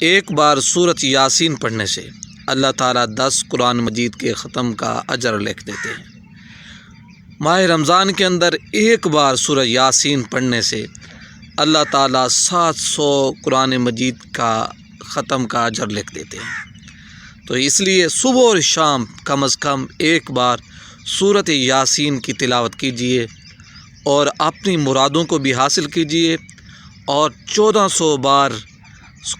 ایک بار سورۃ یاسین پڑھنے سے اللہ تعالیٰ 10 قرآن مجید کے ختم کا اجر لکھ دیتے ہیں۔ ماہ رمضان کے اندر ایک بار سورہ یاسین پڑھنے سے اللہ تعالیٰ 700 قرآن مجید کا ختم کا اجر لکھ دیتے ہیں۔ تو اس لیے صبح اور شام کم از کم ایک بار سورۃ یاسین کی تلاوت کیجیے اور اپنی مرادوں کو بھی حاصل کیجیے، اور 1400 بار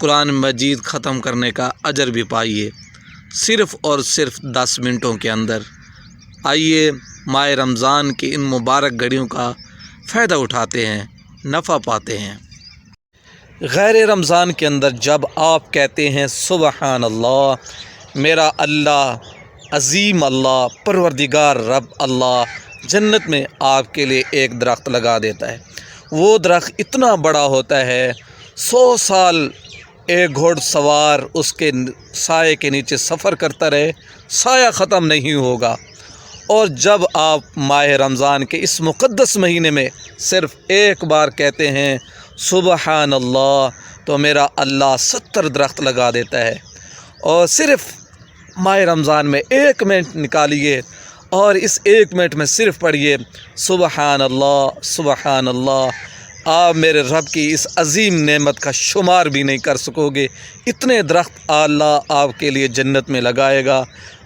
قرآن مجید ختم کرنے کا اجر بھی پائیے، صرف اور صرف 10 منٹوں کے اندر۔ آئیے ماہ رمضان کی ان مبارک گھڑیوں کا فائدہ اٹھاتے ہیں، نفع پاتے ہیں۔ غیر رمضان کے اندر جب آپ کہتے ہیں سبحان اللہ، میرا اللہ، عظیم اللہ، پروردگار رب اللہ جنت میں آپ کے لیے ایک درخت لگا دیتا ہے۔ وہ درخت اتنا بڑا ہوتا ہے، 100 سال ایک گھوڑ سوار اس کے سائے کے نیچے سفر کرتا رہے، سایہ ختم نہیں ہوگا۔ اور جب آپ ماہ رمضان کے اس مقدس مہینے میں صرف ایک بار کہتے ہیں سبحان اللہ، تو میرا اللہ 70 درخت لگا دیتا ہے۔ اور صرف ماہ رمضان میں 1 منٹ نکالیے اور اس 1 منٹ میں صرف پڑھیے سبحان اللہ سبحان اللہ۔ آپ میرے رب کی اس عظیم نعمت کا شمار بھی نہیں کر سکو گے، اتنے درخت اللہ آپ کے لیے جنت میں لگائے گا،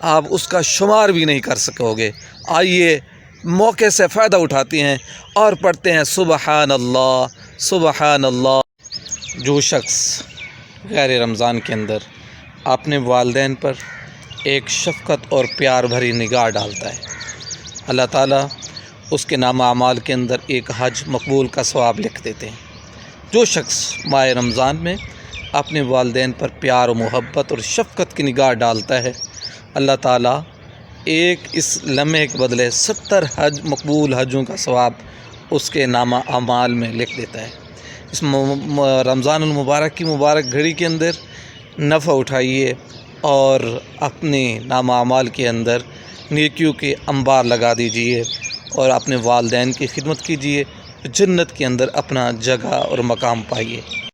آپ اس کا شمار بھی نہیں کر سکو گے۔ آئیے موقع سے فائدہ اٹھاتے ہیں اور پڑھتے ہیں سبحان اللہ سبحان اللہ۔ جو شخص غیر رمضان کے اندر اپنے والدین پر ایک شفقت اور پیار بھری نگاہ ڈالتا ہے، اللہ تعالیٰ اس کے نامہ اعمال کے اندر ایک حج مقبول کا ثواب لکھ دیتے ہیں۔ جو شخص ماہ رمضان میں اپنے والدین پر پیار و محبت اور شفقت کی نگاہ ڈالتا ہے، اللہ تعالیٰ ایک اس لمحے کے بدلے 70 حج مقبول حجوں کا ثواب اس کے نامہ اعمال میں لکھ دیتا ہے۔ اس رمضان المبارک کی مبارک گھڑی کے اندر نفع اٹھائیے اور اپنے نامہ اعمال کے اندر نیکیوں کے انبار لگا دیجیے اور اپنے والدین کی خدمت کیجیے، جنت کے اندر اپنا جگہ اور مقام پائیے۔